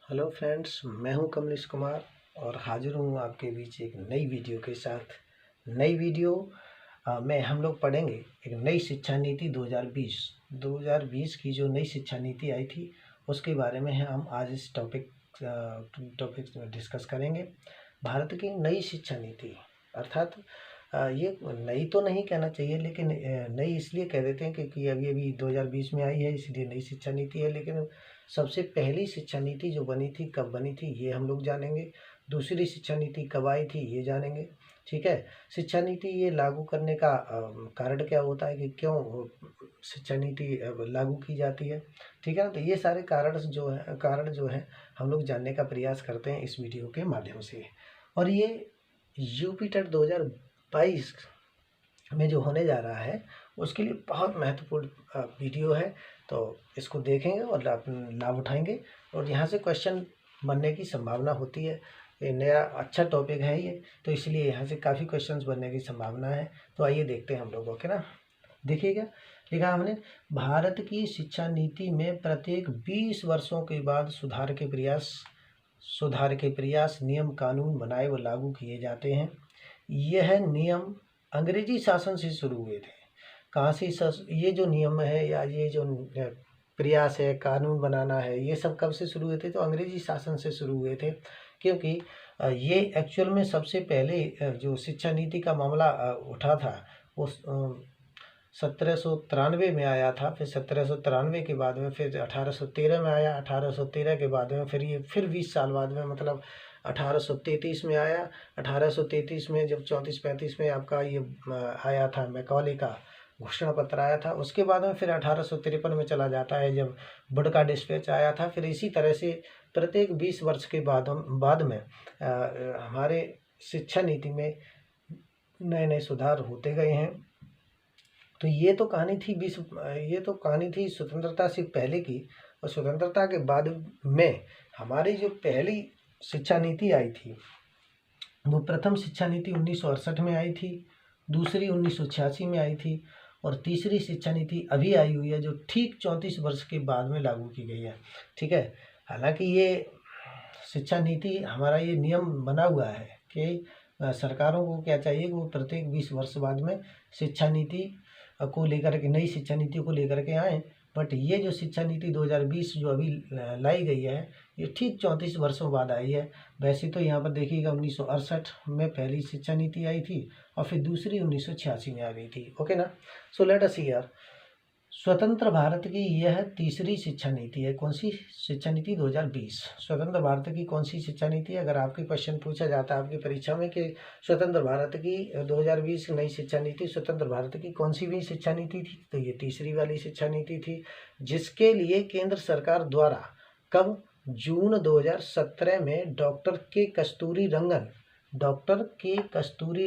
Hello friends, मैं हूं कमलेश कुमार और हाजिर हूं आपके बीच एक नई वीडियो के साथ। नई वीडियो में हम लोग पढ़ेंगे एक नई शिक्षा नीति 2020 की जो नई शिक्षा नीति आई थी उसके बारे में हम आज इस टॉपिक डिस्कस करेंगे। भारत की नई शिक्षा नीति अर्थात ये नई तो नहीं कहना चाहिए, लेकिन नई इसलिए कह देते हैं क्योंकि अभी अभी 2020 में आई है, इसलिए नई शिक्षा नीति है। लेकिन सबसे पहली शिक्षा नीति जो बनी थी, कब बनी थी, ये हम लोग जानेंगे। दूसरी शिक्षा नीति कब आई थी, ये जानेंगे। ठीक है। शिक्षा नीति ये लागू करने का कारण क्या होता है कि क्यों शिक्षा नीति लागू की जाती है। ठीक है ना। तो ये सारे कारण जो है हम लोग जानने का प्रयास करते हैं इस वीडियो के माध्यम से। और ये यूपी टेट 2022 में जो होने जा रहा है उसके लिए बहुत महत्वपूर्ण वीडियो है। तो इसको देखेंगे और लाभ उठाएंगे और यहाँ से क्वेश्चन बनने की संभावना होती है। ये नया अच्छा टॉपिक है ये, तो इसलिए यहाँ से काफ़ी क्वेश्चंस बनने की संभावना है। तो आइए देखते हैं हम लोग। ओके ना। देखिएगा, लिखा हमने, भारत की शिक्षा नीति में प्रत्येक 20 वर्षों के बाद सुधार के प्रयास नियम कानून बनाए व लागू किए जाते हैं। यह नियम अंग्रेजी शासन से शुरू हुए थे। कहाँ से ये जो नियम है या ये जो प्रयास है, कानून बनाना है, ये सब कब से शुरू हुए थे? तो अंग्रेजी शासन से शुरू हुए थे। क्योंकि ये एक्चुअल में सबसे पहले जो शिक्षा नीति का मामला उठा था वो 1793 में आया था। फिर 1793 के बाद में फिर 1813 में आया। 1813 के बाद में फिर 20 साल बाद में, मतलब 1833 में आया। 1833 में जब 34-35 में आपका ये आया था, मैकॉले का घोषणा पत्र आया था। उसके बाद में फिर 1853 में चला जाता है जब वुड का डिस्पैच आया था। फिर इसी तरह से प्रत्येक 20 वर्ष के बाद में हमारे शिक्षा नीति में नए नए सुधार होते गए हैं। तो ये तो कहानी थी स्वतंत्रता से पहले की। और स्वतंत्रता के बाद में हमारी जो पहली शिक्षा नीति आई थी वो प्रथम शिक्षा नीति 1968 में आई थी, दूसरी 1986 में आई थी और तीसरी शिक्षा नीति अभी आई हुई है जो ठीक 34 वर्ष के बाद में लागू की गई है। ठीक है। हालांकि ये शिक्षा नीति हमारा ये नियम बना हुआ है कि सरकारों को क्या चाहिए कि वो प्रत्येक 20 वर्ष बाद में शिक्षा नीति को लेकर के, नई शिक्षा नीति को लेकर के आएँ। बट ये जो शिक्षा नीति 2020 जो अभी लाई गई है ये ठीक 34 वर्षों बाद आई है। वैसे तो यहाँ पर देखिएगा 1968 में पहली शिक्षा नीति आई थी और फिर दूसरी 1986 में आ गई थी। ओके ना। सो लेट अस हियर, स्वतंत्र भारत की यह तीसरी शिक्षा नीति है। कौन सी शिक्षा नीति? 2020। स्वतंत्र भारत की कौन सी शिक्षा नीति है? अगर आपके क्वेश्चन पूछा जाता है आपकी परीक्षा में कि स्वतंत्र भारत की 2020 नई शिक्षा नीति स्वतंत्र भारत की कौन सी भी शिक्षा नीति थी, तो ये तीसरी वाली शिक्षा नीति थी, जिसके लिए केंद्र सरकार द्वारा कब? जून 2017 में डॉक्टर के कस्तूरी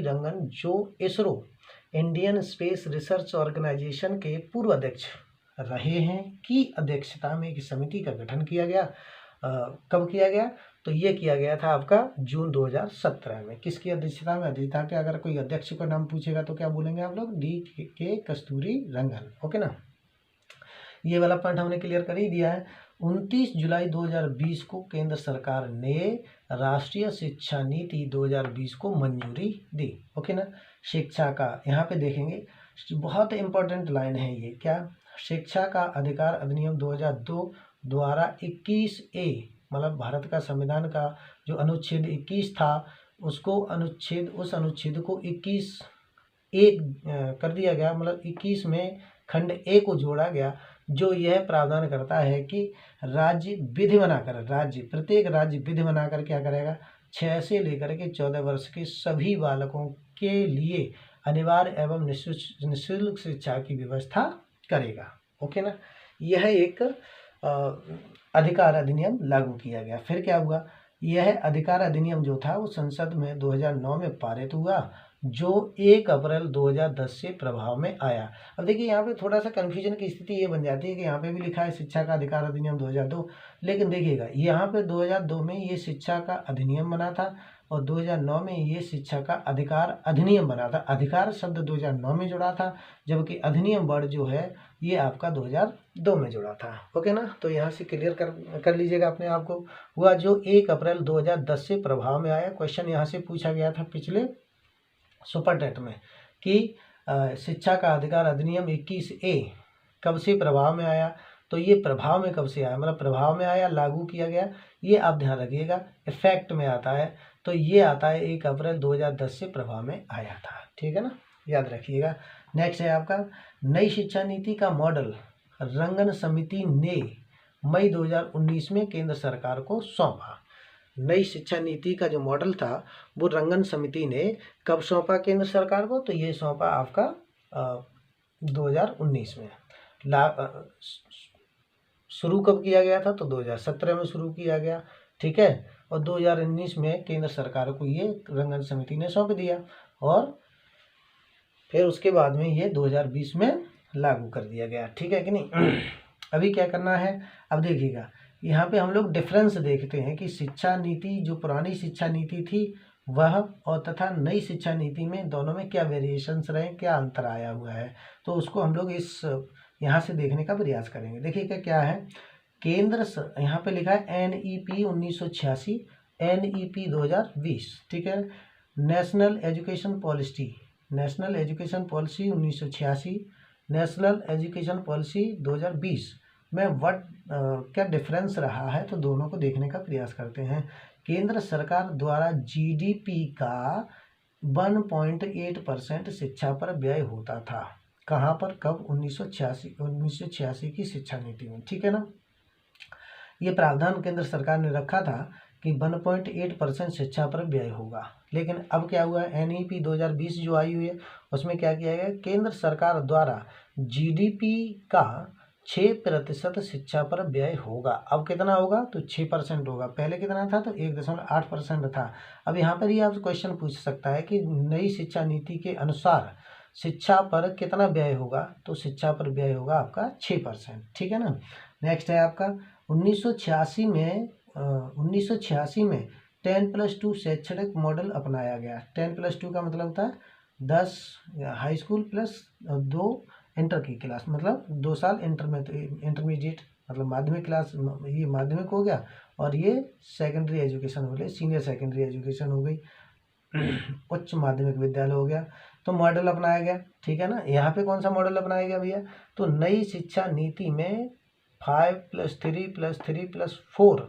रंगन जो ISRO Indian Space Research Organisation के पूर्व अध्यक्ष रहे हैं की अध्यक्षता में एक समिति का गठन किया गया। कब किया गया? तो ये किया गया था आपका जून 2017 में। किसकी अध्यक्षता में? अध्यक्षता के अगर कोई अध्यक्ष का नाम पूछेगा तो क्या बोलेंगे आप लोग? के कस्तूरी रंगन। ओके ना। ये वाला पॉइंट हमने क्लियर कर ही दिया है। 29 जुलाई 2020 को केंद्र सरकार ने राष्ट्रीय शिक्षा नीति 2020 को मंजूरी दी। ओके ना। शिक्षा का यहाँ पे देखेंगे, बहुत इंपॉर्टेंट लाइन है ये। क्या? शिक्षा का अधिकार अधिनियम 2002 द्वारा 21A, मतलब भारत का संविधान का जो अनुच्छेद 21 था उस अनुच्छेद को 21A कर दिया गया। मतलब 21 में खंड A को जोड़ा गया जो यह प्रावधान करता है कि प्रत्येक राज्य विधि बनाकर क्या करेगा? 6 से लेकर के 14 वर्ष के सभी बालकों के लिए अनिवार्य एवं निःशुल्क शिक्षा की व्यवस्था करेगा। ओके ना। यह एक अधिकार अधिनियम लागू किया गया। फिर क्या हुआ? यह अधिकार अधिनियम जो था वो संसद में 2009 में पारित हुआ, जो 1 अप्रैल 2010 से प्रभाव में आया। अब देखिए यहाँ पे थोड़ा सा कन्फ्यूजन की स्थिति ये बन जाती है कि यहाँ पे भी लिखा है शिक्षा का अधिकार अधिनियम 2002, लेकिन देखिएगा यहाँ पे 2002 में ये शिक्षा का अधिनियम बना था और 2009 में ये शिक्षा का अधिकार अधिनियम बना था। अधिकार शब्द 2009 में जुड़ा था, जबकि अधिनियम वर्ड जो है ये आपका 2002 में जुड़ा था। ओके ना, तो यहाँ से क्लियर कर लीजिएगा अपने आप को। हुआ जो 1 अप्रैल 2010 से प्रभाव में आया। क्वेश्चन यहाँ से पूछा गया था पिछले सुपर टेट में कि शिक्षा का अधिकार अधिनियम 21A कब से प्रभाव में आया। तो ये प्रभाव में कब से आया, मतलब प्रभाव में आया, लागू किया गया, ये आप ध्यान रखिएगा। इफेक्ट में आता है तो ये आता है 1 अप्रैल 2010 से प्रभाव में आया था। ठीक है ना, याद रखिएगा। नेक्स्ट है आपका नई शिक्षा नीति का मॉडल रंगन समिति ने मई 2019 में केंद्र सरकार को सौंपा। नई शिक्षा नीति का जो मॉडल था वो रंगन समिति ने कब सौंपा केंद्र सरकार को, तो ये सौंपा आपका 2019 में। शुरू कब किया गया था, तो 2017 में शुरू किया गया। ठीक है, और 2019 में केंद्र सरकार को ये रंगन समिति ने सौंप दिया और फिर उसके बाद में ये 2020 में लागू कर दिया गया। ठीक है कि नहीं। अभी क्या करना है, अब देखिएगा यहाँ पे हम लोग डिफरेंस देखते हैं कि शिक्षा नीति जो पुरानी शिक्षा नीति थी वह और तथा नई शिक्षा नीति में दोनों में क्या वेरिएशंस रहे, क्या अंतर आया हुआ है, तो उसको हम लोग इस यहाँ से देखने का प्रयास करेंगे। देखिएगा क्या है, केंद्र यहाँ पे लिखा है NEP 1986, NEP 2020। ठीक है, national Education policy 1986, national Education Policy 2020 में क्या डिफरेंस रहा है, तो दोनों को देखने का प्रयास करते हैं। केंद्र सरकार द्वारा GDP का 1.8% शिक्षा पर व्यय होता था। कहाँ पर, कब, 1986 की शिक्षा नीति में। ठीक है ना, ये प्रावधान केंद्र सरकार ने रखा था कि 1.8% शिक्षा पर व्यय होगा। लेकिन अब क्या हुआ है, NEP 2020 जो आई हुई है उसमें क्या किया गया, केंद्र सरकार द्वारा GDP का 6% शिक्षा पर व्यय होगा। अब कितना होगा, तो 6% होगा। पहले कितना था, तो 1.8% था। अब यहाँ पर ही आप क्वेश्चन पूछ सकता है कि नई शिक्षा नीति के अनुसार शिक्षा पर कितना व्यय होगा, तो शिक्षा पर व्यय होगा आपका 6%। ठीक है ना। नेक्स्ट है आपका 1986 में 10+2 शैक्षणिक मॉडल अपनाया गया। 10+2 का मतलब होता है 10 हाई स्कूल प्लस 2 इंटर की क्लास, मतलब 2 साल इंटरमीडिएट मतलब माध्यमिक क्लास, ये माध्यमिक हो गया और ये सेकेंडरी एजुकेशन हो गई, सीनियर सेकेंडरी एजुकेशन हो गई, उच्च माध्यमिक विद्यालय हो गया। तो मॉडल अपनाया गया। ठीक है ना, यहाँ पे कौन सा मॉडल अपनाया गया भैया, तो नई शिक्षा नीति में 5+3+3+4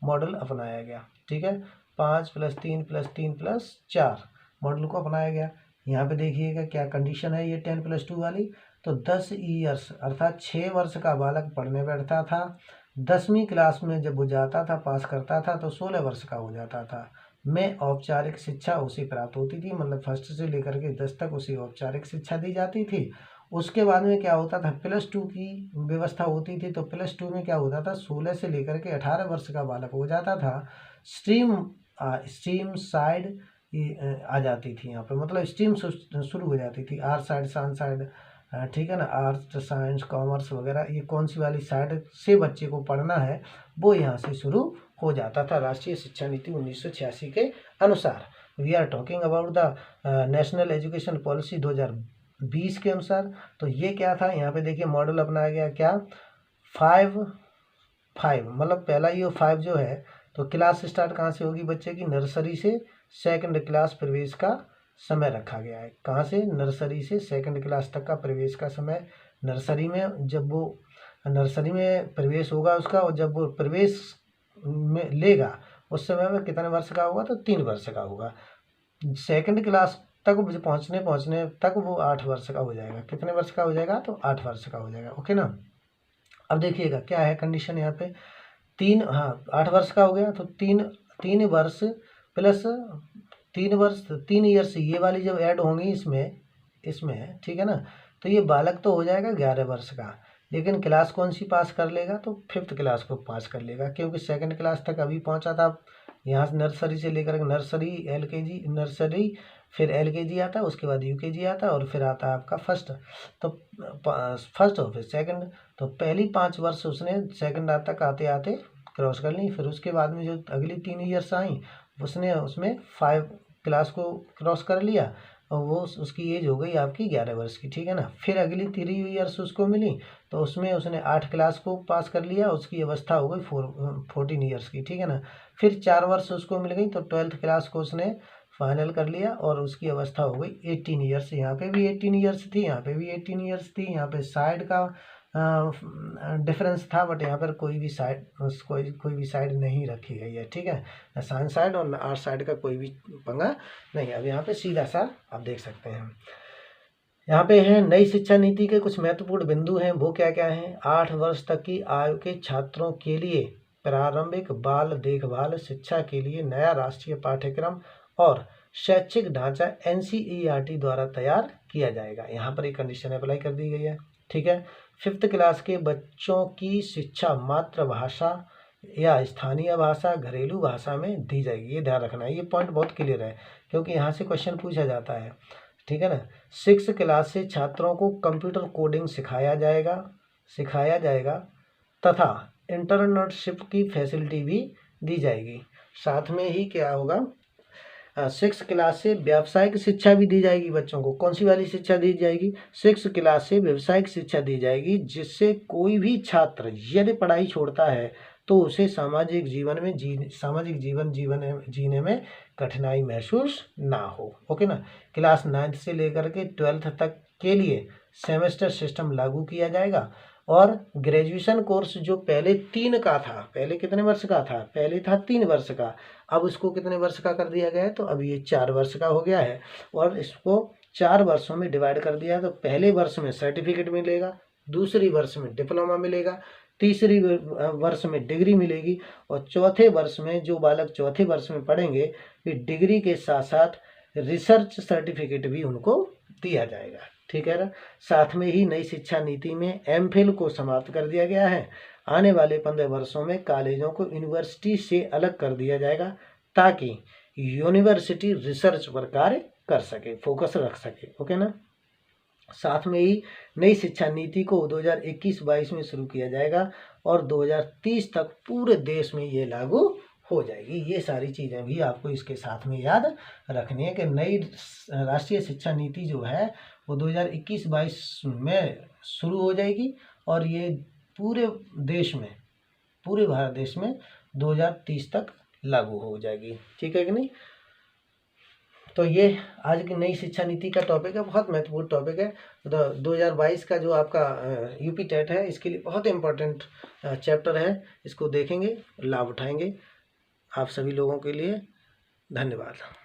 मॉडल अपनाया गया। ठीक है, 5+3+3+4 मॉडल को अपनाया गया। यहाँ पे देखिएगा क्या कंडीशन है, ये 10+2 वाली, तो 10 ईयर्स अर्थात 6 वर्ष का बालक पढ़ने बैठता था। 10वीं क्लास में जब वो जाता था, पास करता था, तो 16 वर्ष का हो जाता था। में औपचारिक शिक्षा उसे प्राप्त होती थी, मतलब फर्स्ट से लेकर के 10 तक उसे औपचारिक शिक्षा दी जाती थी। उसके बाद में क्या होता था, +2 की व्यवस्था होती थी। तो +2 में क्या होता था, 16 से लेकर के 18 वर्ष का बालक हो जाता था। स्ट्रीम साइड आ जाती थी यहाँ पे, मतलब स्ट्रीम शुरू हो जाती थी, आर्ट साइड, साइंस साइड। ठीक है ना, आर्ट साइंस कॉमर्स वगैरह, ये कौन सी वाली साइड से बच्चे को पढ़ना है वो यहाँ से शुरू हो जाता था राष्ट्रीय शिक्षा नीति 1986 के अनुसार। We are talking about the National Education Policy 2020 के अनुसार। तो ये क्या था, यहाँ पे देखिए मॉडल अपनाया गया क्या, 5 मतलब पहला ये 5 जो है, तो क्लास स्टार्ट कहाँ से होगी बच्चे की, नर्सरी से सेकंड क्लास प्रवेश का समय रखा गया है। कहाँ से, नर्सरी से सेकंड क्लास तक का प्रवेश का समय। नर्सरी में जब वो नर्सरी में प्रवेश होगा उसका, और जब वो प्रवेश में लेगा उस समय में कितने वर्ष का होगा, तो 3 वर्ष का होगा। सेकंड क्लास तक पहुँचने तक वो 8 वर्ष का हो जाएगा। कितने वर्ष का हो जाएगा, तो 8 वर्ष का हो जाएगा। ओके ना। अब देखिएगा क्या है कंडीशन यहाँ पे, 8 वर्ष का हो गया, तो 3 वर्ष प्लस 3 ईयर्स ये वाली जब ऐड होंगी इसमें ठीक है ना, तो ये बालक तो हो जाएगा 11 वर्ष का। लेकिन क्लास कौन सी पास कर लेगा, तो 5th क्लास को पास कर लेगा, क्योंकि सेकंड क्लास तक अभी पहुंचा था। यहाँ से नर्सरी से लेकर नर्सरी फिर LKG आता है, उसके बाद UKG आता है, और फिर आता है आपका फर्स्ट। तो फर्स्ट और फिर सेकंड, तो पहली 5 वर्ष उसने सेकंड तक आते आते क्रॉस कर ली। फिर उसके बाद में जो अगली 3 ईयर्स आई उसने उसमें 5 क्लास को क्रॉस कर लिया और वो उसकी एज हो गई आपकी 11 वर्ष की, ठीक है ना। फिर अगली 3 ईयर्स उसको मिली तो उसमें उसने 8 क्लास को पास कर लिया, उसकी अवस्था हो गई 14 ईयर्स की, ठीक है ना। फिर 4 वर्ष उसको मिल गई तो 12th क्लास को उसने फाइनल कर लिया और उसकी अवस्था हो गई 18 ईयर्स। यहाँ पे भी 18 ईयर्स थी, यहाँ पे भी 18 ईयर्स थी। यहाँ पे साइड का डिफरेंस था, बट यहाँ पर कोई भी साइड नहीं रखी गई है, ठीक है। न साइन साइड और न आर्ट साइड का कोई भी पंगा नहीं है। अब यहाँ पे सीधा सा आप देख सकते हैं। यहाँ पे है नई शिक्षा नीति के कुछ महत्वपूर्ण बिंदु हैं, वो क्या क्या हैं। 8 वर्ष तक की आयु के छात्रों के लिए प्रारंभिक बाल देखभाल शिक्षा के लिए नया राष्ट्रीय पाठ्यक्रम और शैक्षिक ढांचा NCERT द्वारा तैयार किया जाएगा। यहाँ पर एक कंडीशन अप्लाई कर दी गई है, ठीक है। 5th क्लास के बच्चों की शिक्षा मातृभाषा या स्थानीय भाषा घरेलू भाषा में दी जाएगी। ये ध्यान रखना है, ये पॉइंट बहुत क्लियर है क्योंकि यहाँ से क्वेश्चन पूछा जाता है, ठीक है ना। 6th क्लास से छात्रों को कंप्यूटर कोडिंग सिखाया जाएगा तथा इंटर्नशिप की फैसिलिटी भी दी जाएगी। साथ में ही क्या होगा, 6th क्लास से व्यावसायिक शिक्षा भी दी जाएगी बच्चों को। कौन सी वाली शिक्षा दी जाएगी? 6th क्लास से व्यावसायिक शिक्षा दी जाएगी, जिससे कोई भी छात्र यदि पढ़ाई छोड़ता है तो उसे सामाजिक जीवन जीने में कठिनाई महसूस ना हो। ओके ना। क्लास 9th से लेकर के 12th तक के लिए सेमेस्टर सिस्टम लागू किया जाएगा और ग्रेजुएशन कोर्स जो पहले 3 का था, पहले कितने वर्ष का था? पहले था 3 वर्ष का, अब उसको कितने वर्ष का कर दिया गया है? तो अब ये 4 वर्ष का हो गया है और इसको 4 वर्षों में डिवाइड कर दिया है। तो पहले वर्ष में सर्टिफिकेट मिलेगा, दूसरी वर्ष में डिप्लोमा मिलेगा, तीसरी वर्ष में डिग्री मिलेगी और चौथे वर्ष में जो बालक चौथे वर्ष में पढ़ेंगे फिर डिग्री के साथ साथ रिसर्च सर्टिफिकेट भी उनको दिया जाएगा, ठीक है ना। साथ में ही नई शिक्षा नीति में MPhil को समाप्त कर दिया गया है। आने वाले 15 वर्षों में कॉलेजों को यूनिवर्सिटी से अलग कर दिया जाएगा ताकि यूनिवर्सिटी रिसर्च पर कार्य कर सके, फोकस रख सके। ओके ना। साथ में ही नई शिक्षा नीति को 2021-22 में शुरू किया जाएगा और 2030 तक पूरे देश में ये लागू हो जाएगी। ये सारी चीज़ें भी आपको इसके साथ में याद रखनी है कि नई राष्ट्रीय शिक्षा नीति जो है वो 2021-22 में शुरू हो जाएगी और ये पूरे भारत देश में 2030 तक लागू हो जाएगी, ठीक है कि नहीं। तो ये आज की नई शिक्षा नीति का टॉपिक है, बहुत महत्वपूर्ण टॉपिक है। 2022 का जो आपका यूपी टेट है इसके लिए बहुत इम्पोर्टेंट चैप्टर है, इसको देखेंगे, लाभ उठाएंगे। आप सभी लोगों के लिए धन्यवाद।